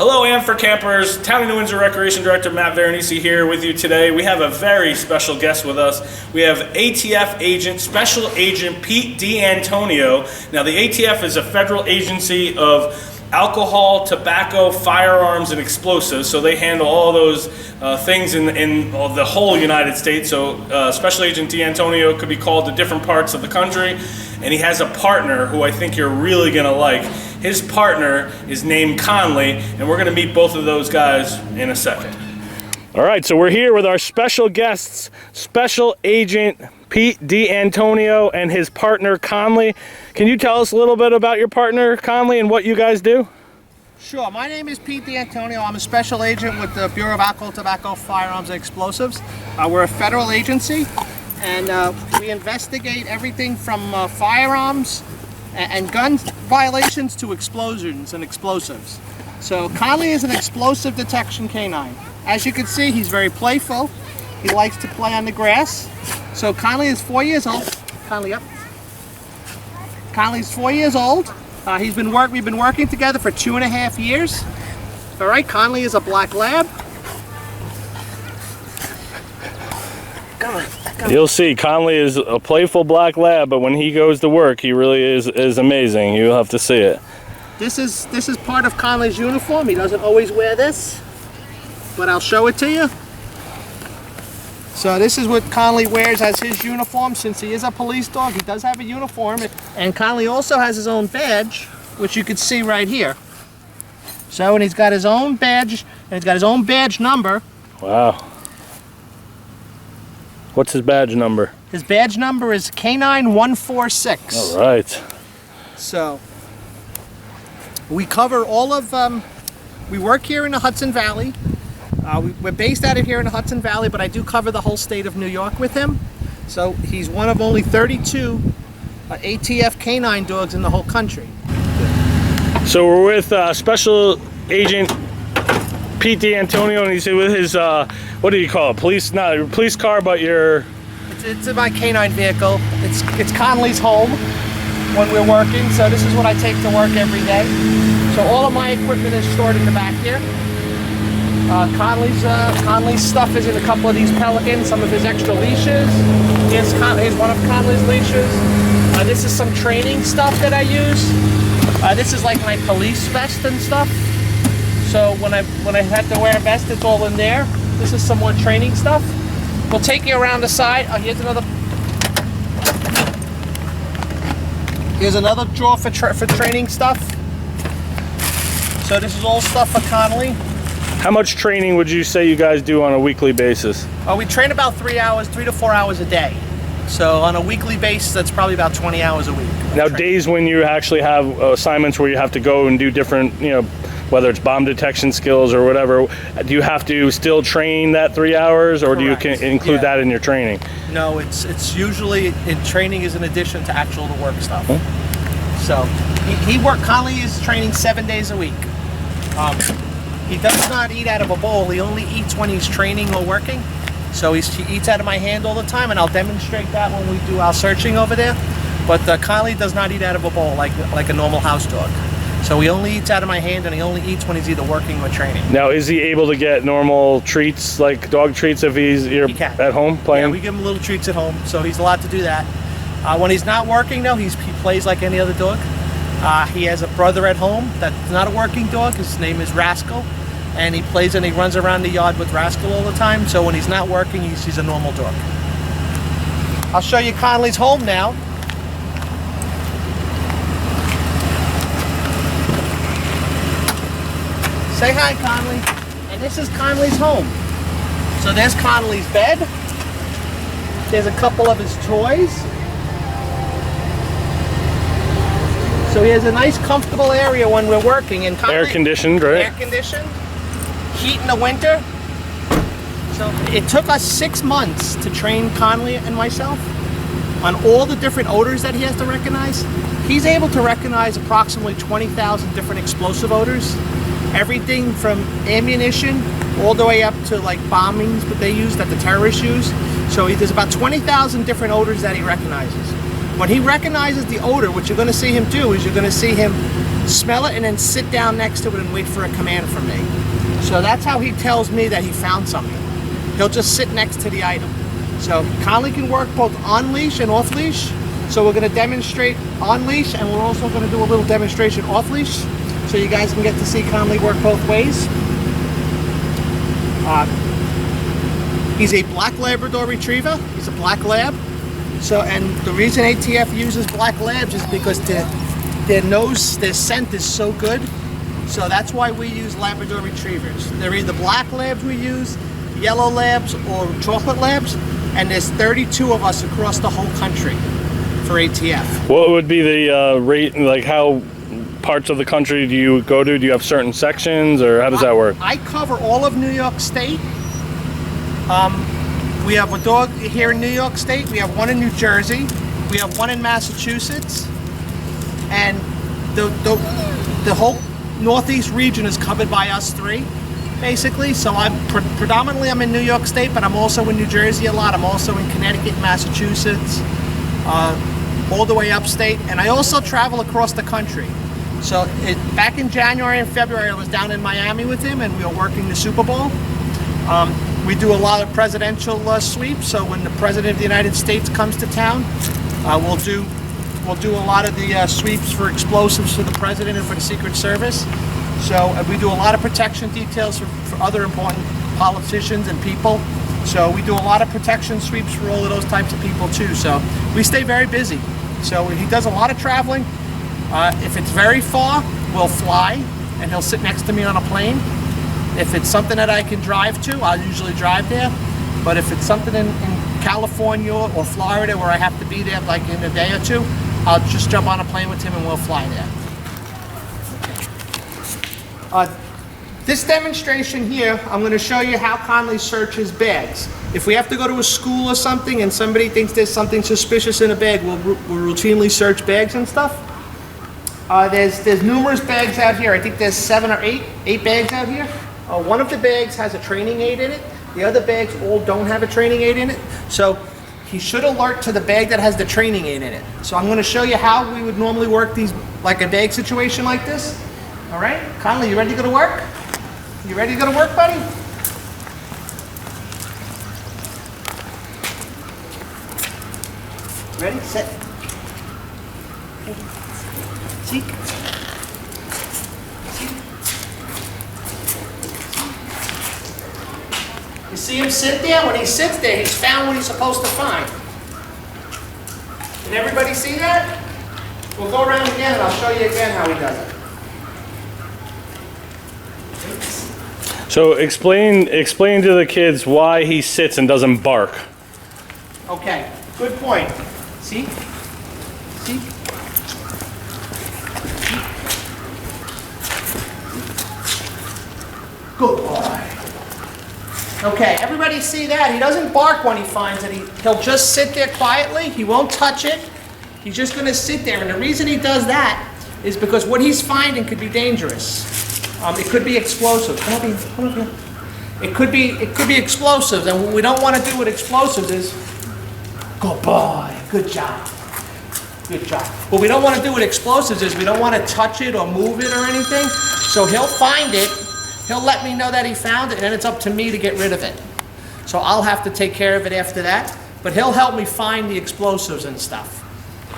Hello, for campers. Town of New Windsor Recreation Director Matt Veronese here with you today. We have a very special guest with us. We have ATF agent, Special Agent Pete D'Antonio. Now, the ATF is a federal agency of alcohol, tobacco, firearms, and explosives. So they handle all those things in the whole United States. So Special Agent D'Antonio could be called to different parts of the country. And he has a partner who I think you're really gonna like. His partner is named Conley, and we're gonna meet both of those guys in a second. All right, so we're here with our special guests, Special Agent Pete D'Antonio and his partner Conley. Can you tell us a little bit about your partner Conley and what you guys do? Sure, my name is Pete D'Antonio. I'm a special agent with the Bureau of Alcohol, Tobacco, Firearms, and Explosives. We're a federal agency, and we investigate everything from firearms and gun violations to explosions and explosives. So Conley is an explosive detection canine. As you can see, he's very playful. He likes to play on the grass. So Conley is 4 years old. Conley up. Conley's 4 years old. We've been working together for 2.5 years. All right, Conley is a black lab. Come on. You'll see, Conley is a playful black lab, but when he goes to work, he really is amazing. You'll have to see it. This is part of Conley's uniform. He doesn't always wear this, but I'll show it to you. So this is what Conley wears as his uniform. Since he is a police dog, he does have a uniform. And Conley also has his own badge, which you can see right here. So, and he's got his own badge, and he's got his own badge number. Wow. What's his badge number? His badge number is K9146. All right. So, we cover all of, we work here in the Hudson Valley. We're based out of here in the Hudson Valley, but I do cover the whole state of New York with him. So he's one of only 32 ATF canine dogs in the whole country. So we're with Special Agent Pete D'Antonio, and he's with his, what do you call it? Not a police car, but your... It's my canine vehicle. It's Conley's home when we're working, so this is what I take to work every day. So all of my equipment is stored in the back here. Conley's stuff is in a couple of these Pelicans, some of his extra leashes. Here's one of Conley's leashes. This is some training stuff that I use. This is like my police vest and stuff. So when I have to wear a vest, it's all in there. This is some more training stuff. We'll take you around the side. Here's another drawer for training stuff. So this is all stuff for Conley. How much training would you say you guys do on a weekly basis? We train about 3 to 4 hours a day. So on a weekly basis, that's probably about 20 hours a week. Now, days when you actually have assignments where you have to go and do different, whether it's bomb detection skills or whatever, do you have to still train that 3 hours, or Correct. do you include that in your training? No, it's usually training is in addition to actual work stuff. Huh? So Conley is training 7 days a week. He does not eat out of a bowl. He only eats when he's training or working. So he eats out of my hand all the time, and I'll demonstrate that when we do our searching over there. But Conley does not eat out of a bowl like a normal house dog. So he only eats out of my hand, and he only eats when he's either working or training. Now, is he able to get normal treats, like dog treats, if he's at home playing? Yeah, we give him little treats at home, so he's allowed to do that. When he's not working, though, he plays like any other dog. He has a brother at home that's not a working dog. His name is Rascal. And he plays and he runs around the yard with Rascal all the time. So when he's not working, he's a normal dog. I'll show you Conley's home now. Say hi, Conley. And this is Conley's home. So there's Conley's bed. There's a couple of his toys. So he has a nice comfortable area when we're working. And Conley, air conditioned, right? Air conditioned. Heat in the winter. So it took us 6 months to train Conley and myself on all the different odors that he has to recognize. He's able to recognize approximately 20,000 different explosive odors. Everything from ammunition all the way up to like bombings that they use, that the terrorists use. So there's about 20,000 different odors that he recognizes. When he recognizes the odor, what you're going to see him do is you're going to see him smell it, and then sit down next to it and wait for a command from me. So that's how he tells me that he found something. He'll just sit next to the item. So Conley can work both on leash and off leash. So we're going to demonstrate on leash, and we're also going to do a little demonstration off leash, so you guys can get to see Conley work both ways. He's a black Labrador Retriever. He's a black lab. So, and the reason ATF uses black labs is because their scent is so good. So that's why we use Labrador Retrievers. They're either black labs we use, yellow labs, or chocolate labs. And there's 32 of us across the whole country for ATF. What would be the rate, like how parts of the country do you go to? Do you have certain sections, or how does that work? I cover all of New York State. We have a dog here in New York State. We have one in New Jersey. We have one in Massachusetts. And the whole Northeast region is covered by us three, basically. So I'm predominantly I'm in New York State, but I'm also in New Jersey a lot. I'm also in Connecticut, Massachusetts, all the way upstate. And I also travel across the country. So back in January and February, I was down in Miami with him, and we were working the Super Bowl. We do a lot of presidential sweeps. So when the President of the United States comes to town, we'll do a lot of the sweeps for explosives for the President and for the Secret Service. So we do a lot of protection details for other important politicians and people. So we do a lot of protection sweeps for all of those types of people too. So we stay very busy. So he does a lot of traveling. If it's very far, we'll fly, and he'll sit next to me on a plane. If it's something that I can drive to, I'll usually drive there. But if it's something in California or Florida where I have to be there like in a day or two, I'll just jump on a plane with him and we'll fly there. This demonstration here, I'm going to show you how Conley searches bags. If we have to go to a school or something and somebody thinks there's something suspicious in a bag, we'll routinely search bags and stuff. There's numerous bags out here. I think there's 7 or 8 bags out here. One of the bags has a training aid in it. The other bags all don't have a training aid in it. So he should alert to the bag that has the training aid in it. So I'm going to show you how we would normally work these, like a bag situation like this. All right, Conley, you ready to go to work? You ready to go to work, buddy? Ready, set. See? You see him sit there? When he sits there, he's found what he's supposed to find. Can everybody see that? We'll go around again and I'll show you again how he does it. So explain to the kids why he sits and doesn't bark. Okay, good point. See? See? Good boy. Okay, everybody see that? He doesn't bark when he finds it. He'll just sit there quietly. He won't touch it. He's just going to sit there. And the reason he does that is because what he's finding could be dangerous. It could be explosives. Come up here. It could be explosives. And what we don't want to do with explosives is, good boy, good job. Good job. What we don't want to do with explosives is we don't want to touch it or move it or anything. So he'll find it. He'll let me know that he found it, and then it's up to me to get rid of it. So I'll have to take care of it after that. But he'll help me find the explosives and stuff.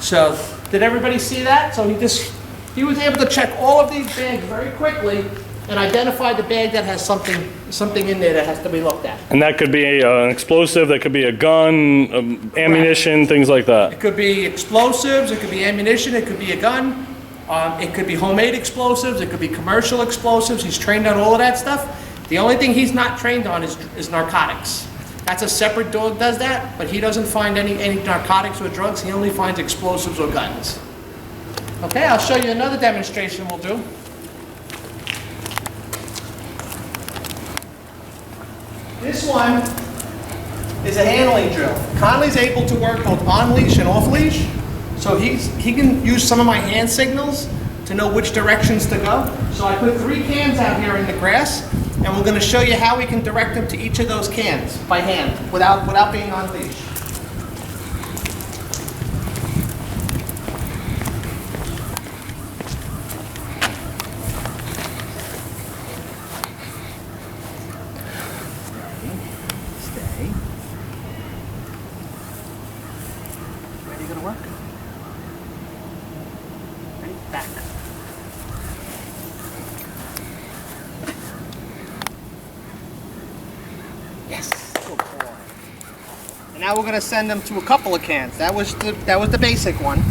So did everybody see that? So he was able to check all of these bags very quickly and identify the bag that has something in there that has to be looked at. And that could be an explosive, that could be a gun, ammunition, things like that. It could be explosives, it could be ammunition, it could be a gun. It could be homemade explosives, it could be commercial explosives. He's trained on all of that stuff. The only thing he's not trained on is narcotics. That's a separate dog does that, but he doesn't find any narcotics or drugs. He only finds explosives or guns. Okay, I'll show you another demonstration we'll do. This one is a handling drill. Conley's able to work both on leash and off leash. So he can use some of my hand signals to know which directions to go. So I put 3 cans out here in the grass, and we're going to show you how we can direct them to each of those cans by hand without being on leash. gonna work? Ready? Back. Yes. Good boy. And now we're gonna send them to a couple of cans. That was the basic one.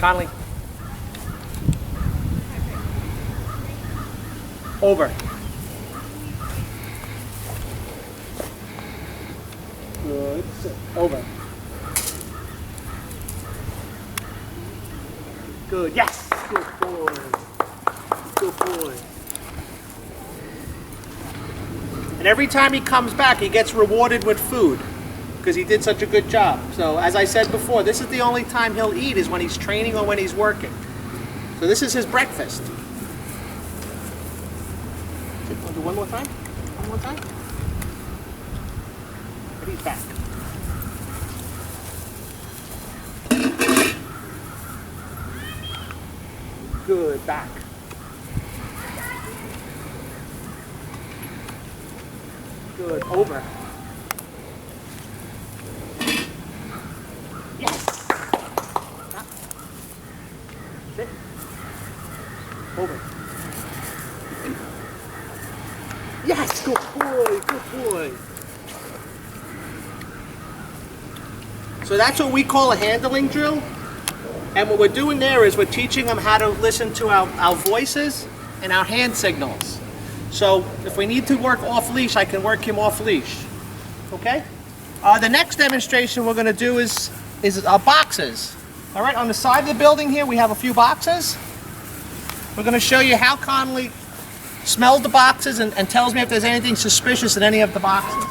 Conley. Over. Good. Sit. Over. Good. Yes. Good boy. Good boy. And every time he comes back, he gets rewarded with food, because he did such a good job. So as I said before, this is the only time he'll eat is when he's training or when he's working. So this is his breakfast. Want to do one more time? One more time? And he's back. Good, back. Good, over. Sit. Over. Yes, good boy, good boy. So that's what we call a handling drill. And what we're doing there is we're teaching them how to listen to our voices and our hand signals. So if we need to work off leash, I can work him off leash. Okay? The next demonstration we're going to do is boxes. All right, on the side of the building here, we have a few boxes. We're going to show you how Conley smells the boxes and tells me if there's anything suspicious in any of the boxes.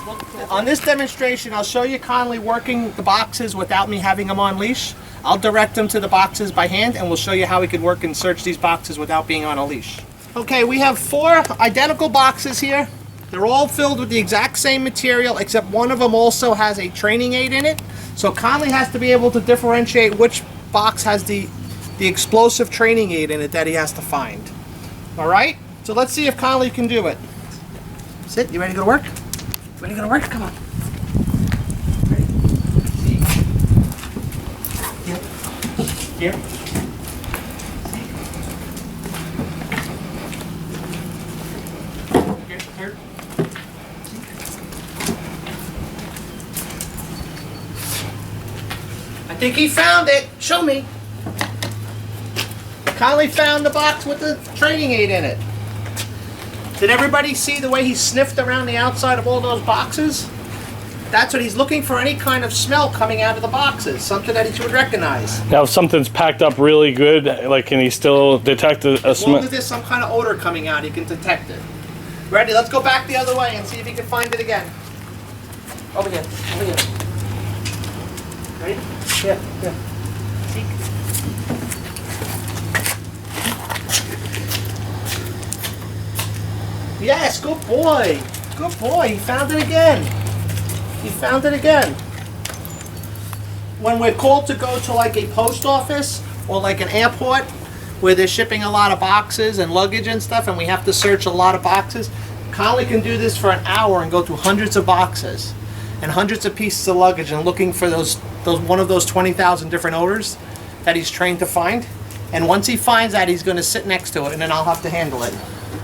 On this demonstration, I'll show you Conley working the boxes without me having him on leash. I'll direct him to the boxes by hand, and we'll show you how he could work and search these boxes without being on a leash. Okay, we have 4 identical boxes here. They're all filled with the exact same material, except one of them also has a training aid in it. So Conley has to be able to differentiate which box has the explosive training aid in it that he has to find. All right? So let's see if Conley can do it. Sit. You ready to go to work? Ready to go to work? Come on. Ready? Here. Here. Here. I think he found it. Show me. Conley found the box with the training aid in it. Did everybody see the way he sniffed around the outside of all those boxes? That's what he's looking for, any kind of smell coming out of the boxes, something that he would recognize. Now, if something's packed up really good, like, can he still detect a smell? As long as there's some kind of odor coming out, he can detect it. Ready? Let's go back the other way and see if he can find it again. Over here. Over here. Ready? Here. Here. See? Yes, good boy. Good boy. He found it again. He found it again. When we're called to go to like a post office or like an airport where they're shipping a lot of boxes and luggage and stuff and we have to search a lot of boxes, Conley can do this for an hour and go through hundreds of boxes and hundreds of pieces of luggage and looking for those one of those 20,000 different odors that he's trained to find. And once he finds that, he's going to sit next to it and then I'll have to handle it.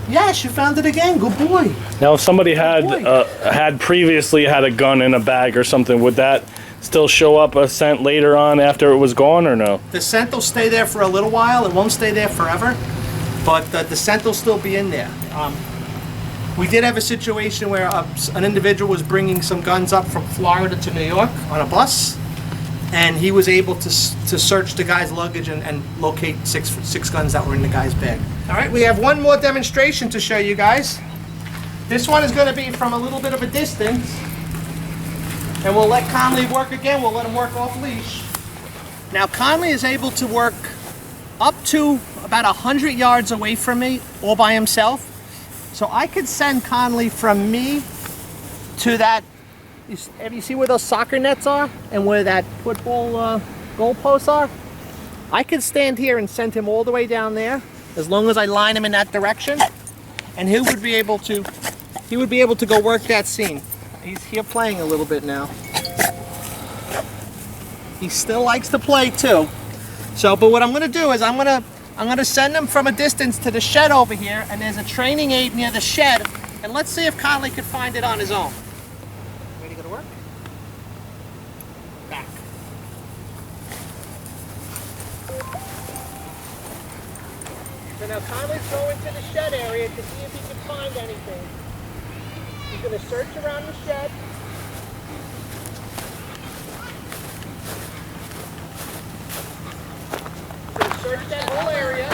Yes, you found it again. Good boy. Now, if somebody had previously had a gun in a bag or something, would that still show up a scent later on after it was gone, or no? The scent will stay there for a little while. It won't stay there forever, but the scent will still be in there. We did have a situation where an individual was bringing some guns up from Florida to New York on a bus, and he was able to search the guy's luggage and locate six guns that were in the guy's bag. All right, we have one more demonstration to show you guys. This one is going to be from a little bit of a distance, and we'll let Conley work again. We'll let him work off leash. Now Conley is able to work up to about 100 yards away from me all by himself. So I could send Conley from me to that. You see where those soccer nets are and where that football goalposts are? I could stand here and send him all the way down there, as long as I line him in that direction, and he would be able to go work that scene. He's here playing a little bit now. He still likes to play too. So, but what I'm going to do is I'm going to send him from a distance to the shed over here, and there's a training aid near the shed, and let's see if Conley can find it on his own. Ready to go to work? Back. So now Conley's going to the shed area to see if he can find anything. He's going to search around the shed. He's going to search that whole area.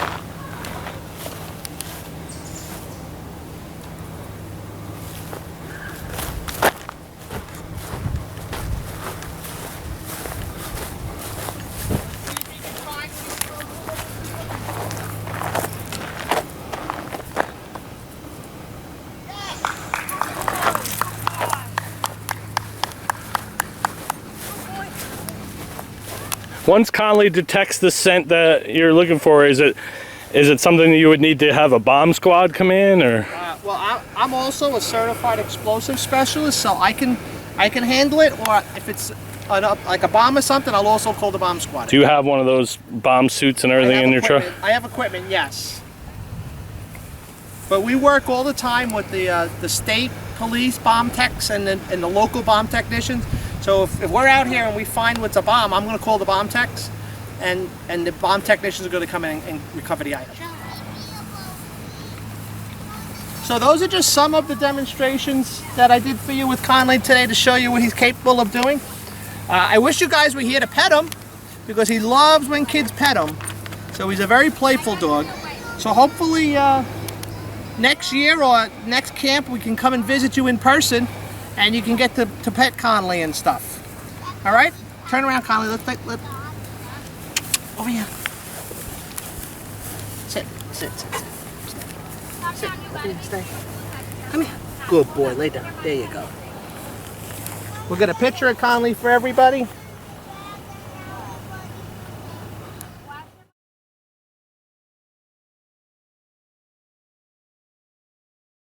Once Conley detects the scent that you're looking for, is it something that you would need to have a bomb squad come in, or? Well, I'm also a certified explosive specialist, so I can handle it. Or if it's like a bomb or something, I'll also call the bomb squad. Do you have one of those bomb suits and everything in your truck? I have equipment, yes. But we work all the time with the state police bomb techs and the local bomb technicians. So if we're out here and we find what's a bomb, I'm going to call the bomb techs, and the bomb technicians are going to come in and recover the item. So those are just some of the demonstrations that I did for you with Conley today to show you what he's capable of doing. I wish you guys were here to pet him, because he loves when kids pet him. So he's a very playful dog. So hopefully next year or next camp we can come and visit you in person, and you can get to pet Conley and stuff. All right? Turn around, Conley. Let's over here. Sit. Stay. Come here. Good boy. Lay down. There you go. We'll get a picture of Conley for everybody.